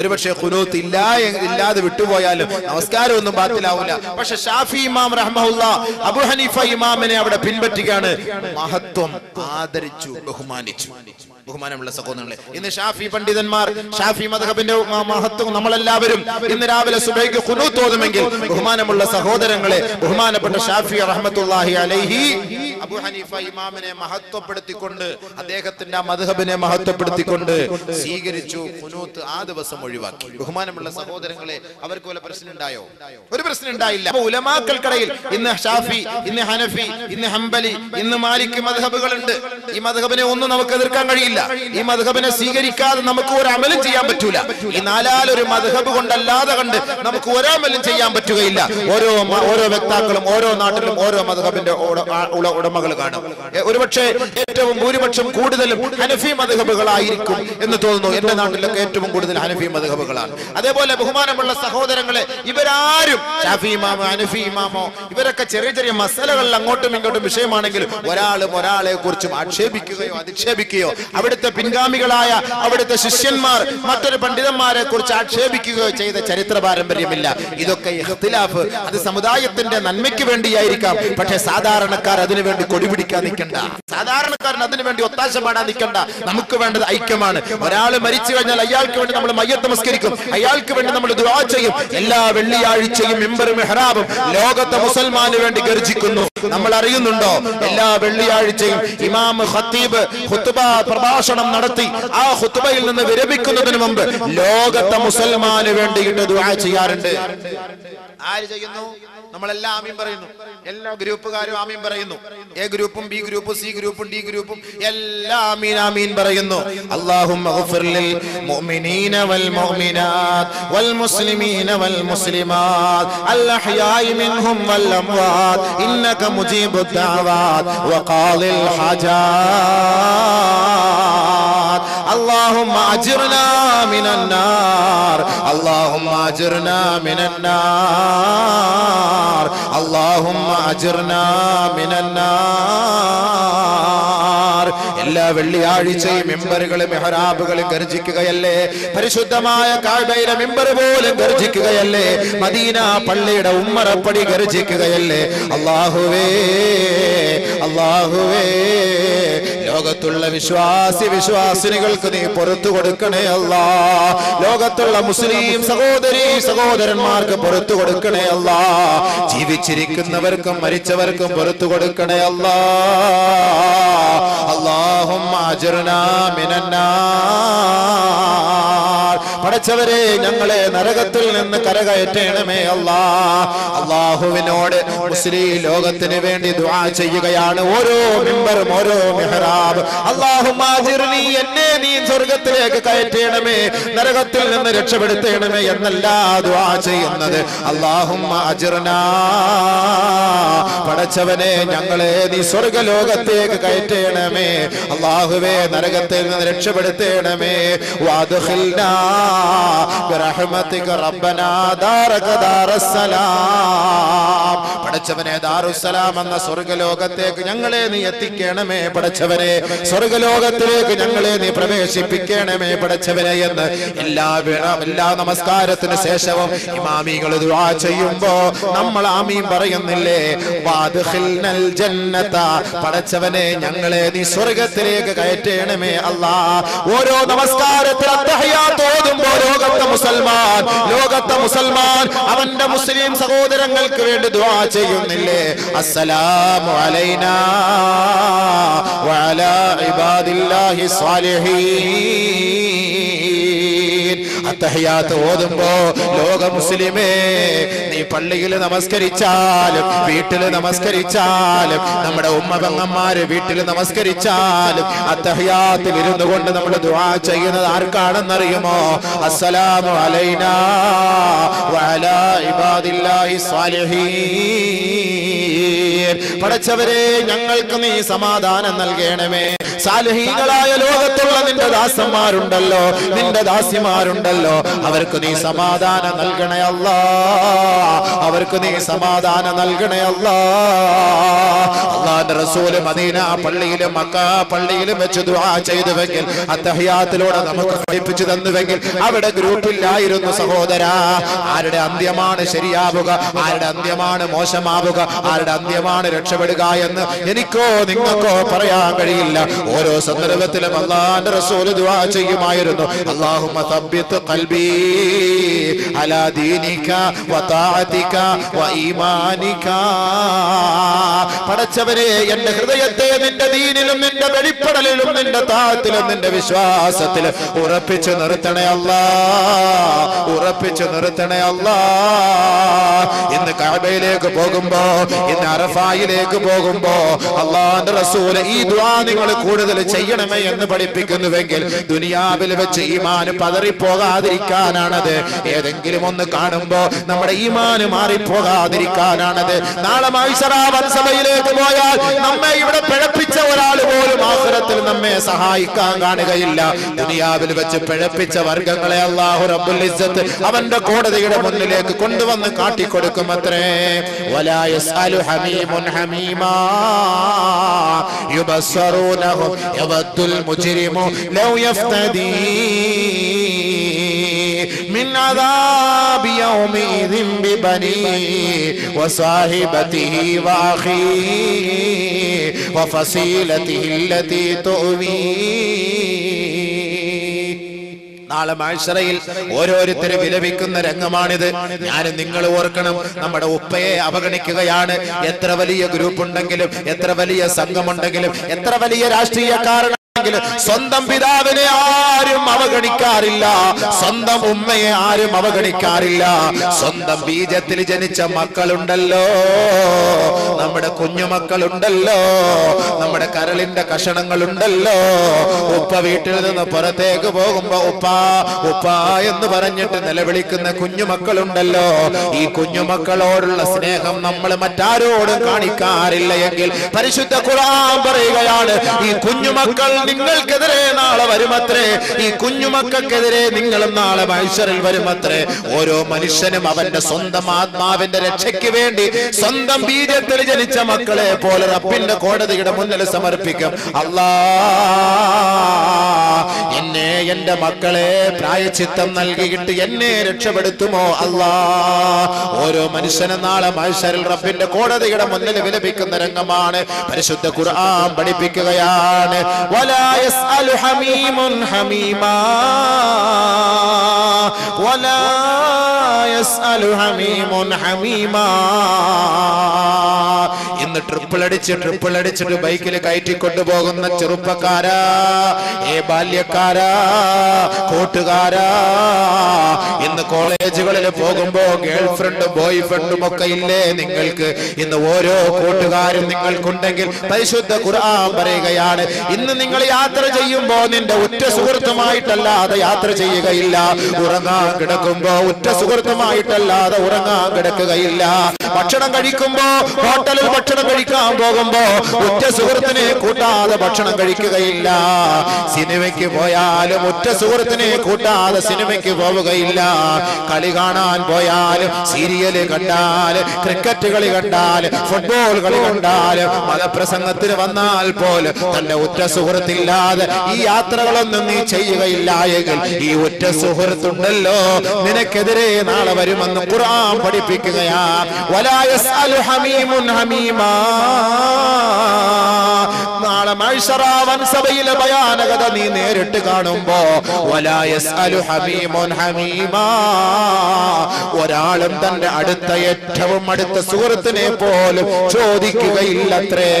ഒരുപക്ഷെ ഖുനൂത്ത് ഇല്ലാതെ വിട്ടുപോയാലും നമസ്കാരം ഒന്നും ബാത്തിലാവില്ല. പക്ഷെ ഷാഫി ഇമാം റഹ്മഹുല്ലാഹ് അബൂ ഹനീഫ ഇമാമിനെ അവിടെ പിൻപറ്റുകയാണ്. മഹത്വം ആദരിച്ചു, ബഹുമാനിച്ചു. ബഹുമാനമുള്ള സഹോദരങ്ങളെ, ഇന്ന് ഷാഫി പണ്ഡിതന്മാർ, ഷാഫി മദ്ഹബിന്റെ മഹത്വം നമ്മളെല്ലാവരും ഇന്ന് രാവിലെ സുബഹിക്ക് ഖുനൂത്ത് ഓതുമെങ്കിൽ, ബഹുമാനമുള്ള സഹോദരങ്ങളെ, ബഹുമാനപ്പെട്ട ഷാഫി റഹ്മത്തുള്ളാഹി അലൈഹി അബൂ ഹനീഫ ഇമാമിനെ മഹത്വപ്പെടുത്തിക്കൊണ്ട്, അദ്ദേഹത്തിന്റെ മദ്ഹബിനെ മഹത്വപ്പെടുത്തിക്കൊണ്ട് സ്വീകരിച്ചു. ഖുനൂത്ത് ആ ദിവസം ഒഴിവാക്കി. ബഹുമാനമുള്ള സഹോദരങ്ങളെ, അവർക്ക് വല്ല പ്രശ്നം ഉണ്ടായോ? ഒരു പ്രശ്നം ഉണ്ടായില്ല. ഉലമാക്കൾക്കിടയിൽ ഇന്ന് ഷാഫി, ഇന്ന് ഹനഫി, ഇന്ന് ഹംബലി, ഇന്ന് മാലിക് മദ്ഹബുകളുണ്ട്. ഈ മദ്ഹബിനെ ഒന്നും നമുക്ക് എതിർക്കാൻ കഴിയില്ല. ഈ മദ്ഹബിനെ സ്വീകരിക്കാതെ നമുക്ക് ഒരു അമലും ചെയ്യാൻ പറ്റൂല. ഈ നാലാലൊരു മദ്ഹബ് കൊണ്ടല്ലാതെ കണ്ട് നമുക്ക് ഒരമലും ചെയ്യാൻ പറ്റുകയില്ല. ഓരോ വ്യക്താക്കളും ഓരോ നാട്ടിലും ഓരോ മദ്ഹബിന്റെ ഉടമകൾ കാണും. ഒരുപക്ഷെ ഏറ്റവും ഭൂരിപക്ഷം കൂടുതലും ഹനഫി മദ്ഹബുകളായിരിക്കും എന്ന് തോന്നുന്നു. എന്റെ നാട്ടിലൊക്കെ ഏറ്റവും കൂടുതൽ ഹനഫി മദ്ഹബുകളാണ്. അതേപോലെ ബഹുമാനമുള്ള സഹോദരങ്ങളെ, ഇവരാരും ഷാഫി ഇമാമോ ഹനഫി ഇമാമോ ഇവരൊക്കെ ചെറിയ ചെറിയ മസലകളിൽ അങ്ങോട്ടും ഇങ്ങോട്ടും വിഷയമാണെങ്കിലും ഒരാളും ഒരാളെ കുറിച്ചും ആക്ഷേപിക്കുകയോ അധിക്ഷേപിക്കുകയോ, അവിടുത്തെ പിൻഗാമികളായ അവിടുത്തെ ശിഷ്യന്മാർ മറ്റൊരു പണ്ഡിതന്മാരെ കുറിച്ച് ആക്ഷേപിക്കുകയോ ചെയ്ത ചരിത്ര പാരമ്പര്യമില്ല. ഇതൊക്കെ ഇഖ്തിലാഫ്, അത് സമുദായത്തിന്റെ നന്മയ്ക്ക് വേണ്ടിയായിരിക്കാം. പക്ഷെ സാധാരണക്കാർ അതിനുവേണ്ടി കൊടിപിടിക്കാൻ നിൽക്കണ്ട, സാധാരണക്കാരൻ അതിനുവേണ്ടി ഒത്താശ പാടാൻ നിൽക്കണ്ട. നമുക്ക് വേണ്ടത് ഐക്യമാണ്. ഒരാൾ മരിച്ചു കഴിഞ്ഞാൽ അയാൾക്ക് വേണ്ടി നമ്മൾ മയ്യത്ത് നമസ്കരിക്കും, അയാൾക്ക് വേണ്ടി നമ്മൾ ദുആ ചെയ്യും. എല്ലാ വെള്ളിയാഴ്ചയും മിമ്പറും മിഹ്റാബും ലോകത്തെ മുസൽമാന് വേണ്ടി ഗർജിക്കുന്നു. നമ്മൾ അറിയുന്നുണ്ടോ? എല്ലാ വെള്ളിയാഴ്ചയും ഇമാം ഖത്തീബ് ഖുത്ബ പ്രഭാഷണം നടത്തി ആ ഖുത്ബയിൽ നിന്ന് വിരമിക്കുന്നതിന് മുമ്പ് ലോകത്തെ മുസൽമാന് വേണ്ടിയിട്ട് ദുആ ചെയ്യാറുണ്ട്. ആര് ചെയ്യുന്നു? നമ്മളെല്ലാം ആമീൻ പറയുന്നു. എല്ലാ ഗ്രൂപ്പുകാരും ആമീൻ പറയുന്നു. എ ഗ്രൂപ്പും ബി ഗ്രൂപ്പും സി ഗ്രൂപ്പും ഡി ഗ്രൂപ്പും എല്ലാം ആമീൻ ആമീൻ പറയുന്നു. അല്ലാഹുമ്മ ഗഫിർ ലിൽ മുഅ്മിനീന വൽ മുഅ്മിനാത്ത് വൽ മുസ്ലിമീന വൽ മുസ്ലിമാത്ത് അൽ അഹ്യാഇ മിൻഹും വൽ അംവാത് ഇന്നക മുജീബുദ് ദഅവാത് വഖാദിൽ ഹാജാത്. اللهم أجرنا من النار اللهم أجرنا من النار اللهم أجرنا من النار. എല്ലാ വെള്ളിയാഴ്ചയും മിമ്പറുകളും മിഹ്റാബുകളും ഗർജിക്കുകയല്ലേ? പരിശുദ്ധമായ കഅബയിലെ മിമ്പർ പോലും ഗർജിക്കുകയല്ലേ? മദീന പള്ളിയുടെ ഉമ്മറപ്പടി ഗർജിക്കുകയല്ലേ? അല്ലാഹുവേ, അല്ലാഹുവേ, ലോകത്തുള്ള വിശ്വാസിനികൾക്ക് നീ പുറത്തു കൊടുക്കണേ അല്ലാ. ലോകത്തുള്ള മുസ്ലിം സഹോദരന്മാർക്ക് പുറത്തു കൊടുക്കണേ അല്ലാ. ജീവിച്ചിരിക്കുന്നവർക്കും മരിച്ചവർക്കും പുറത്തു കൊടുക്കണേ അല്ലാ. അല്ലാഹുമ്മ അജ്ർനാ മിനന്നാർ. പടച്ചവരെ, ഞങ്ങളെ നരകത്തിൽ നിന്ന് കരകയറ്റണമേ അല്ലാ. അല്ലാഹുവിനോട് മുസ്ലിം ലോകത്തിന് വേണ്ടി ദുആ ചെയ്യുകയാണ്. ഓരോ മിമ്പറും ഓരോ മിഹ്റാബ്, അല്ലാഹുമ്മ അജ്ർനി, എന്നെ നീ സ്വർഗ്ഗത്തിലേക്ക് കയറ്റണമേ, നരകത്തിൽ നിന്ന് രക്ഷപ്പെടുത്തണമേ എന്നല്ല ദുആ ചെയ്യുന്നത്. അല്ലാഹുമ്മ അജ്ർനാ, പടച്ചവനെ ഞങ്ങളെ നീ സ്വർഗ്ഗലോകത്തേക്ക് കയറ്റണമേ. അല്ലാഹുവേ, നരകത്തിൽ നിന്ന് രക്ഷപ്പെടുത്തണമേ. വഅദ്ഖിൽനാ ബിറഹ്മതിക റബ്ബനാ ദാറക ദാറസ്സലാം. പടച്ചവനെ, ദാറുസ്സലാം എന്ന സ്വർഗ്ഗലോകത്തേക്ക് ഞങ്ങളെ നീ എത്തിക്കണമേ. പടച്ചവനെ, സ്വർഗ്ഗലോകത്തിലേക്ക് ഞങ്ങളെ നീ പ്രവേശിപ്പിക്കണമേ പടച്ചവനെ എന്ന് എല്ലാ നമസ്കാരത്തിന് ശേഷവും ഇമാമികൾ ദുആ ചെയ്യുമ്പോ നമ്മൾ ആമീൻ പറയുന്നില്ലേ? വഅദ്ഖിൽനൽ ജന്നത, പടച്ചവനെ ഞങ്ങളെ നീ സ്വർഗ്ഗത്തിലേക്ക് കയറ്റണമേ അല്ലാ. ഓരോ നമസ്കാരത്തിൽ അത്തഹിയാത്ത് ഓതുമ്പോ ലോകത്തെ മുസൽമാൻ അവന്റെ മുസ്ലിം സഹോദരങ്ങൾക്ക് വേണ്ടി ദുആ ചെയ്യുന്നില്ലേ? അസ്സലാമു അലൈനാ വഅലാ ഇബാദില്ലാഹി സ്വാലിഹീൻ. അത്തഹിയാത്ത് ഓതുമ്പോ ലോക മുസ്ലിമേ, നീ പള്ളിയിൽ നമസ്കരിച്ചാലും വീട്ടിൽ നമസ്കരിച്ചാലും നമ്മുടെ ഉമ്മ പെങ്ങന്മാര് വീട്ടിൽ നമസ്കരിച്ചാലും അത്തഹിയാത്തിൽ ഇരുന്നു കൊണ്ട് നമ്മൾ ദുആ ചെയ്യുന്നത് ആർക്കാണെന്നറിയുമോ? അസ്സലാമു അലൈനാ വഅലാ ഇബാദില്ലാഹി സ്വാലിഹീൻ. പടച്ചവരെ, ഞങ്ങൾക്ക് നീ സമാധാനം നൽകണമേ. സാലിഹീങ്ങളായ ലോകത്തുള്ള നിന്റെ ദാസന്മാരുണ്ടല്ലോ, നിന്റെ ദാസിമാരുണ്ടല്ലോ, ഉണ്ടല്ലോ അവർക്ക് നീ സമാധാനം നൽകണേ അല്ലാ, അവർക്ക് നീ സമാധാനം നൽകണേ അല്ലാ. അല്ലാഹുവിന്റെ റസൂല് മദീന പള്ളിയിലും മക്ക പള്ളിയിലും വെച്ച് ദുആ ചെയ്തുവെങ്കിൽ അത്തഹിയാത്തിലൂടെ നമുക്ക് പഠിപ്പിച്ചു തന്നുവെങ്കിൽ അവിടെ ഗ്രൂപ്പില്ലായിരുന്നു സഹോദരാ. ആരുടെ അന്ത്യമാണ് ശരിയാവുക, ആരുടെ അന്ത്യമാണ് മോശമാവുക, ആരുടെ അന്ത്യമാണ് രക്ഷപ്പെടുക എന്ന് എനിക്കോ നിങ്ങൾക്കോ പറയാൻ കഴിയില്ല. ഓരോ സന്ദർഭത്തിലും അല്ലാഹുവിന്റെ റസൂൽ ദുആ ചെയ്യുമായിരുന്നു, അല്ലാഹുമ്മ തബ്ബിത് ഖൽബി അലാ ദീനിക വ തഅതിക വ ഈമാനിക. പടച്ചവനെ എന്റെ ഹൃദയത്തെ നിന്റെ ദീനിലും നിന്റെ വെളിപ്പെടലിലും നിന്റെ താഅത്തിലും നിന്റെ വിശ്വാസത്തിലും ഉറപ്പിച്ചു നിർത്തണേ അല്ലാ, ഉറപ്പിച്ചു നിർത്തണേ അല്ലാ. ഇന്ന് കഅബയിലേക്ക് പോകുമ്പോ, ഇന്ന് അറഫായിലേക്ക് പോകുമ്പോ അല്ലാഹുവിന്റെ റസൂൽ ഈ ദുആ നിങ്ങൾ കൂടുതൽ ചെയ്യണമേ എന്ന് പഠിപ്പിക്കുന്നുവെങ്കിൽ ദുനിയാവിൽ വെച്ച് ഈമാൻ പതറിപ്പോകാതിരിക്കാനാണത്. ഏതെങ്കിലും ഒന്ന് കാണുമ്പോ നമ്മുടെ ഈമാൻ മാറിപ്പോകാതിരിക്കാനാണത്. നാളെ മഹ്ശറ വൻസഭയിലേക്ക് പോയാൽ നമ്മെ ഇവിടെ പിഴപ്പിച്ച ഒരാൾ പോലും ആഖിറത്തിൽ നമ്മെ സഹായിക്കാൻ കാണുകയില്ല. ദുനിയാവിൽ വെച്ച് പിഴപ്പിച്ച വർഗങ്ങളെ അല്ലാഹു റബ്ബുൽ ഇസ്സത്ത് അവന്റെ കോടതിയുടെ മുന്നിലേക്ക് കൊണ്ടുവന്ന് കാട്ടിക്കൊടുക്കുമത്രേ. വലാ യസ്അലു ഹമീമുൻ ഹമീമാ യുബസ്സറൂനഹും യവദ്ദുൽ മുജ്രിമു ലൗ യഫ്തദീ മിൻ അദാബി യൗമിദിൻ ബിബനീ വസാഹിബതിഹി വഅഖീഹി വഫസീലതിഹി അല്ലതി തുവീ. നാളെ മഹ്ശറയിൽ ഓരോരുത്തരും വിലപിക്കുന്ന രംഗമാണിത്. ഞാനും നിങ്ങൾ ഓർക്കണം, നമ്മുടെ ഉപ്പയെ അവഗണിക്കുകയാണ്. എത്ര വലിയ ഗ്രൂപ്പ് ഉണ്ടെങ്കിലും, എത്ര വലിയ സംഘമുണ്ടെങ്കിലും, എത്ര വലിയ രാഷ്ട്രീയക്കാരൻ സ്വന്തം പിതാവിനെ ആരും അവഗണിക്കാറില്ല, സ്വന്തം ഉമ്മയെ ആരും അവഗണിക്കാറില്ല. സ്വന്തം ബീജത്തിൽ ജനിച്ച മക്കളുണ്ടല്ലോ, നമ്മുടെ കുഞ്ഞുമക്കളുണ്ടല്ലോ, നമ്മുടെ കരളിന്റെ കഷണങ്ങളുണ്ടല്ലോ. ഉപ്പ വീട്ടിൽ നിന്ന് പുറത്തേക്ക് പോകുമ്പോ ഉപ്പാ ഉപ്പാ എന്ന് പറഞ്ഞിട്ട് നിലവിളിക്കുന്ന കുഞ്ഞുമക്കളുണ്ടല്ലോ. ഈ കുഞ്ഞുമക്കളോടുള്ള സ്നേഹം നമ്മൾ മറ്റാരോടും കാണിക്കാറില്ല എങ്കിൽ പരിശുദ്ധ ഖുർആൻ പറയുകയാണ്, ഈ കുഞ്ഞുമക്കൾ നിങ്ങൾക്കെതിരെ നാളെ വരുമത്രേ, ഈ കുഞ്ഞുമക്കൾക്കെതിരെ നിങ്ങളും നാളെ മഹ്ശറിൽ വരുമത്രേ. ഓരോ മനുഷ്യനും അവന്റെ സ്വന്തം ആത്മാവിന്റെ രക്ഷയ്ക്ക് വേണ്ടി സ്വന്തം ബീജത്തിൽ ജനിച്ച മക്കളെ പോലെ റബ്ബിന്റെ കോടതിയുടെ മുന്നിൽ സമർപ്പിക്കും. അല്ലാ, എന്നെ എന്റെ മക്കളെ പ്രായശ്ചിത്തം നൽകിയിട്ട് എന്നെ രക്ഷപ്പെടുത്തുമോ അല്ലാ. ഓരോ മനുഷ്യനും നാളെ മഹ്ശറിൽ റബ്ബിന്റെ കോടതിയുടെ മുന്നിൽ വിലപിക്കുന്ന രംഗമാണ് പരിശുദ്ധ ഖുർആൻ പഠിപ്പിക്കുകയാണ്. വലാ യസ്അലു ഹമീമുൻ ഹമീമാ വലാ യസ്അലു ഹമീമുൻ ഹമീമാ. ഇന്ന് ട്രിപ്പിൾ അടിച്ചിട്ട് ബൈക്കിൽ കയറ്റിക്കൊണ്ടുപോകുന്ന ചെറുപ്പക്കാരാ, ബാല്യക്കാരാ, കൂട്ടുകാരാ, ഇന്ന് കോളേജുകളിൽ പോകുമ്പോ ഗേൾ ഫ്രണ്ടും ബോയ് ഫ്രണ്ടും ഒക്കെ ഇല്ലേ നിങ്ങൾക്ക്? ഇന്ന് ഓരോ കൂട്ടുകാരും നിങ്ങൾക്കുണ്ടെങ്കിൽ പരിശുദ്ധ ഖുർആൻ പറയുകയാണ്, ഇന്ന് നിങ്ങൾ യാത്ര ചെയ്യുമ്പോ നിന്റെ ഉറ്റ സുഹൃത്തുമായിട്ടല്ലാതെ യാത്ര ചെയ്യുകയില്ല. ഉറങ്ങാൻ കിടക്കുമ്പോ ഉറ്റ സുഹൃത്തുമായിട്ടല്ലാതെ ഉറങ്ങാൻ കിടക്കുകയില്ല. ഭക്ഷണം കഴിക്കുമ്പോ ഹോട്ടലിൽ ഭക്ഷണം കഴിക്കാൻ പോകുമ്പോ ഉറ്റ സുഹൃത്തിനെ കൂട്ടാതെ ഭക്ഷണം കഴിക്കുകയില്ല. സിനിമയ്ക്ക് പോയാലും ഉറ്റ സുഹൃത്തിനെ കൂട്ടാതെ സിനിമയ്ക്ക് പോവുകയില്ല. കളി കാണാൻ പോയാലും, സീരിയല് കണ്ടാല്, ക്രിക്കറ്റ് കളി കണ്ടാല്, ഫുട്ബോൾ കളി കണ്ടാല്, മതപ്രസംഗത്തിന് വന്നാൽ പോലും തന്റെ ഉറ്റ സുഹൃത്തില്ലാതെ ഈ യാത്രകളൊന്നും നീ ചെയ്യുകയില്ല എങ്കിൽ ഈ ഉറ്റ സുഹൃത്തുണ്ടല്ലോ നിനക്കെതിരെ നാളെ വരുമെന്ന് ഖുർആൻ പഠിപ്പിക്കുകയാ. വലാ യസ്അലു ഹമീമുൻ ഹമീമാ. നാളെ മഹ്ശറ വൻസഭയിലെ ഭയാനകത നീ നേരിട്ട് കാണുമ്പോ വലാ യസ്അലു ഹമീമുൻ ഹമീമാ, ഒരാളും തന്റെ അടുത്ത ഏറ്റവും അടുത്ത സുഹൃത്തിനെ പോലും ചോദിക്കുകയില്ലത്രേ.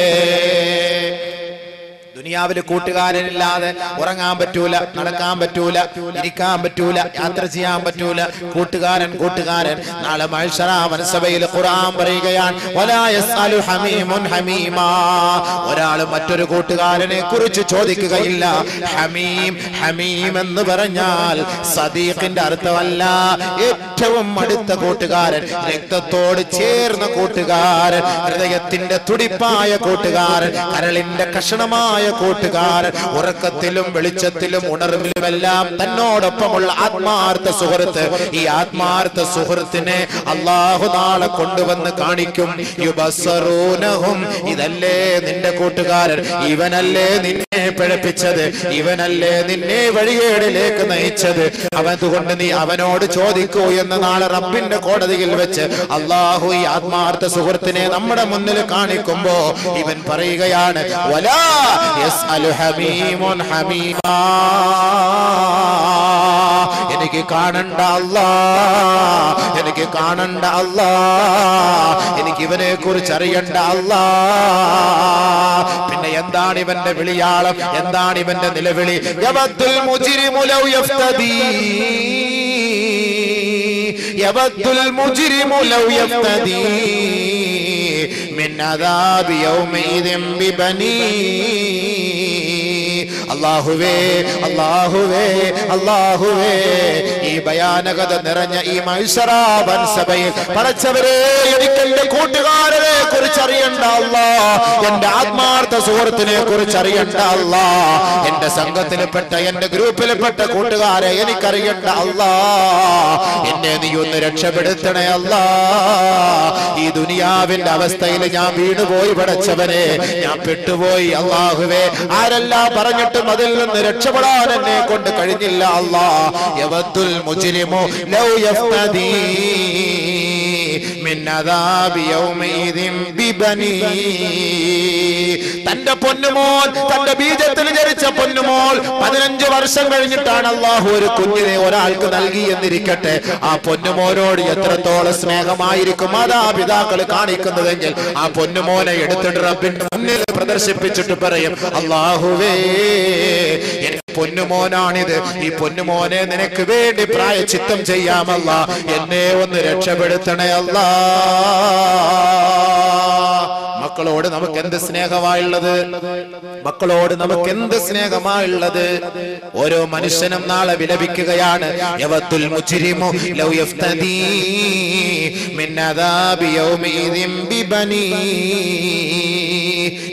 ദുനിയാവിൽ കൂട്ടുകാരനില്ലാതെ ഉറങ്ങാൻ പറ്റൂല, നടക്കാൻ പറ്റൂല, ഇരിക്കാൻ പറ്റൂല, യാത്ര ചെയ്യാൻ പറ്റൂല. കൂട്ടുകാരൻ. നാളെ മഹ്ശറ വൻസഭയിൽ ഖുർആൻ പറയുകയാണ്, വലാ യസ്അലു ഹമീമുൻ ഹമീമാ, ഒരാൾ മറ്റൊരു കൂട്ടുകാരനെ കുറിച്ച് ചോദിക്കുകയില്ല. ഹമീം എന്ന് പറഞ്ഞാൽ സദീഖിന്റെ അർത്ഥമല്ല, ഏറ്റവും അടുത്ത കൂട്ടുകാരൻ, രക്തത്തോട് ചേർന്ന കൂട്ടുകാരൻ, ഹൃദയത്തിന്റെ തുടിപ്പായ കൂട്ടുകാരൻ, കരളിന്റെ കഷണമായ കൂട്ടുകാരൻ, ഉറക്കത്തിലും വെളിച്ചത്തിലും ഉണർവിലുമെല്ലാം തന്നോടൊപ്പമുള്ള ആത്മാർത്ഥ സുഹൃത്ത്. ഈ ആത്മാർത്ഥ സുഹൃത്തിനെ അല്ലാഹു നാളെ കൊണ്ടുവന്ന് കാണിക്കും. യുബസ്സറൂനഹും, ഇതല്ലേ നിന്റെ കൂട്ടുകാരൻ, ഇവനല്ലേ നിന്നെ പിഴപ്പിച്ചത്, ഇവനല്ലേ നിന്നെ വഴികേടിലേക്ക് നയിച്ചത്, അതുകൊണ്ട് നീ അവനോട് ചോദിക്കൂ എന്ന് നാളെ റബ്ബിന്റെ കോടതിയിൽ വെച്ച് അല്ലാഹു ഈ ആത്മാർത്ഥ സുഹൃത്തിനെ നമ്മുടെ മുന്നിൽ കാണിക്കുമ്പോ ഇവൻ പറയുകയാണ്, വലാ യസ്അലു ഹമീമുൻ ഹമീമാ, എനിക്ക് കാണണ്ട അല്ലാ, എനിക്ക് കാണണ്ട അല്ലാ, എനിക്ക് ഇവനെ കുറിച്ച് അറിയണ്ട അല്ലാ. പിന്നെ എന്താണ് ഇവന്റെ വിളിയാളം, എന്താണ് ഇവന്റെ നിലവിളി? യവദ്ദുൽ മുജ്രിമു ലൗ യഫ്തദീ, യവദ്ദുൽ മുജ്രിമു ലൗ യഫ്തദീ മിൻ അദാബി യൗമഇദിൻ ബിബനീ. അല്ലാഹുവേ അല്ലാഹുവേ അല്ലാഹുവേ, ഈ ഭയാനകത നിറഞ്ഞ ഈ മഹ്ശറാ വൻസഭയിൽ പടച്ചവരെ, എനിക്ക് എന്റെ കൂട്ടുകാരനെ കുറിച്ച് അറിയണ്ട അല്ലാ, എന്റെ ആത്മാർത്ഥ സുഹൃത്തിനെ കുറിച്ച് അറിയണ്ട അല്ലാ, എന്റെ സംഘത്തിൽപ്പെട്ട എന്റെ ഗ്രൂപ്പിൽപ്പെട്ട കൂട്ടുകാരെ എനിക്കറിയണ്ട അല്ലാ. എന്നെ നീ ഒന്ന് രക്ഷപ്പെടുത്തണേ അല്ലാ. ഈ ദുനിയാവിന്റെ അവസ്ഥയിൽ ഞാൻ വീണുപോയി പടച്ചവനെ, ഞാൻ പെട്ടുപോയി അല്ലാഹുവേ. ആരെല്ലാം പറഞ്ഞിട്ടും അതിൽ നിന്ന് രക്ഷപ്പെടാൻ എന്നെ കൊണ്ട് കഴിഞ്ഞില്ല അല്ലാ. യവദ്ദുൽ മുജ്രിമു ലൗ യഫ്തദീ മിൻ അദാബി യൗമഇദിൻ ബിബനീ. തന്റെ പൊന്നുമോൻ, തന്റെ ബീജത്തിൽ ജനിച്ച പൊന്നുമോൾ 15 വർഷം കഴിഞ്ഞിട്ടാണ് അല്ലാഹു ഒരു കുഞ്ഞിനെ ഒരാൾക്ക് നൽകി എന്നിരിക്കട്ടെ. ആ പൊന്നുമോനോട് എത്രത്തോളം സ്നേഹമായിരിക്കും മാതാപിതാക്കൾ കാണിക്കുന്നതെങ്കിൽ ആ പൊന്നുമോനെ എടുത്തിട്ട് റബ്ബിന്റെ മുന്നിൽ പ്രദർശിപ്പിച്ചിട്ട് പറയും, അല്ലാഹുവേ എന്റെ പൊന്നുമോനാണിത്, ഈ പൊന്നുമോനെ നിനക്ക് വേണ്ടി പ്രായശ്ചിത്തം ചെയ്യാമല്ല, എന്നെ ഒന്ന് രക്ഷപ്പെടുത്തണേ അല്ലാ. മക്കളോട് നമുക്ക് എന്ത് സ്നേഹമായുള്ളത്, മക്കളോട് നമുക്ക് എന്ത് സ്നേഹമായുള്ളത്. ഓരോ മനുഷ്യനും നാളെ വിലപിക്കുകയാണ്, യവദ്ദുൽ മുജ്രിമു ലൗ യഫ്തദീ മിൻ അദാബി യൗമഇദിൻ ബിബനീ.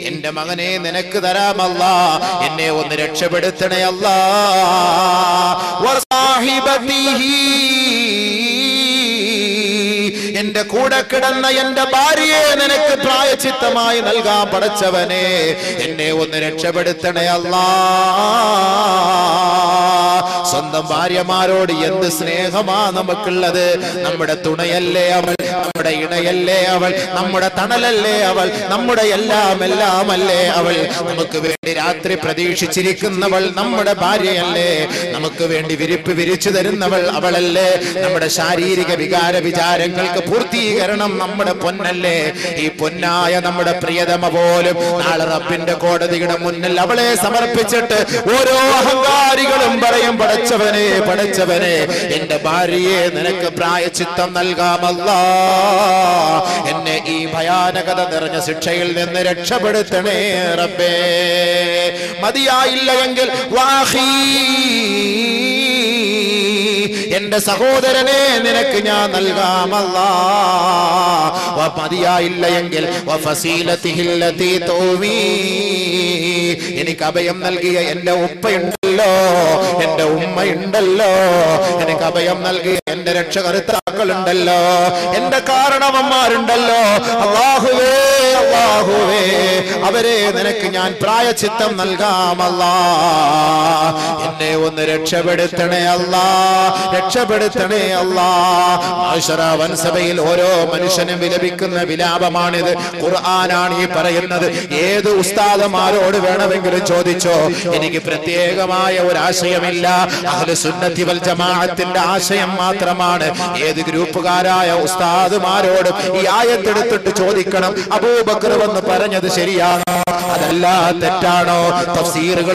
എന്റെ മകനെ നിനക്ക് തരാമല്ലാ, എന്നെ ഒന്ന് രക്ഷപ്പെടുത്തണേ അല്ലാ. വസാഹിബതിഹി, എന്റെ കൂടെ കിടന്ന എന്റെ ഭാര്യയെ നിനക്ക് പ്രായശ്ചിത്തമായി നൽകാൻ പടച്ചവനെ, എന്നെ ഒന്ന് രക്ഷപ്പെടുത്തണേ അല്ലാ. സ്വന്തം ഭാര്യമാരോട് എന്ത് സ്നേഹമാ നമുക്കുള്ളത്. നമ്മുടെ തുണയല്ലേ അവൾ, നമ്മുടെ ഇണയല്ലേ അവൾ, നമ്മുടെ തണലല്ലേ അവൾ, നമ്മുടെ എല്ലാം അല്ലേ അവൾ. നമുക്ക് വേണ്ടി രാത്രി പ്രതീക്ഷിച്ചിരിക്കുന്നവൾ നമ്മുടെ ഭാര്യയല്ലേ, നമുക്ക് വേണ്ടി വിരിപ്പ് വിരിച്ചു തരുന്നവൾ അവളല്ലേ. നമ്മുടെ ശാരീരിക വികാര വിചാരങ്ങൾക്ക് പൂർത്തീകരണം നമ്മുടെ പൊന്നല്ലേ. ഈ പൊന്നായ നമ്മുടെ പ്രിയതമ പോലും നാളെ റബ്ബിന്റെ കോടതിയുടെ മുന്നിൽ അവളെ സമർപ്പിച്ചിട്ട് ഓരോ അഹങ്കാരികളും പറയും, പടച്ചവനെ പടച്ചവനെ, എന്റെ ഭാര്യയെ നിനക്ക് പ്രായശ്ചിത്തം നൽകാമല്ലാ, എന്നെ ഈ ഭയാനകത നിറഞ്ഞ ശിക്ഷയിൽ നിന്ന് രക്ഷപ്പെടുത്തണേ റബ്ബേ. മതിയായില്ല എങ്കിൽ വാഹി, എന്റെ സഹോദരനെ നിനക്ക് ഞാൻ നൽകാമല്ലാ. മതിയായില്ല എങ്കിൽ എനിക്ക് അഭയം നൽകിയ എന്റെ ഉപ്പയുണ്ടല്ലോ, എന്റെ ഉമ്മയുണ്ടല്ലോ, എനിക്ക് അഭയം നൽകിയ എന്റെ രക്ഷകർത്താക്കളുണ്ടല്ലോ, എന്റെ കാരണവന്മാരുണ്ടല്ലോ, അല്ലാഹുവേ അല്ലാഹുവേ, അവരെ നിനക്ക് ഞാൻ പ്രായശ്ചിത്തം നൽകാമല്ലാ. എന്നെ ഒന്ന് രക്ഷപ്പെടുത്തണേ അല്ലാ, രക്ഷപ്പെടുത്തണേ അല്ലാ. മഹ്ശറാ വൻസഭയിൽ ഓരോ മനുഷ്യനും വിലപിക്കുന്ന വിലാപമാണിത്. ഖുർആനാണ് ഈ പറയുന്നത്. ഏത് ഉസ്താദമാരോട് വേണമെങ്കിലും ചോദിച്ചോ, എനിക്ക് പ്രത്യേകമായ ഒരു ആശയമില്ല. അഹ്ലു സുന്നത്തി വൽ ജമാഅത്തിന്റെ ആശയം മാത്രമാണ്. ഏത് ഗ്രൂപ്പുകാരായ ഉസ്താദുമാരോടും ഈ ആയത്തെടുത്തിട്ട് ചോദിക്കണം, അബൂബക്കർ വന്ന് പറഞ്ഞത് ശരിയാണോ, അതല്ല തെറ്റാണോ? തഫ്സീറുകൾ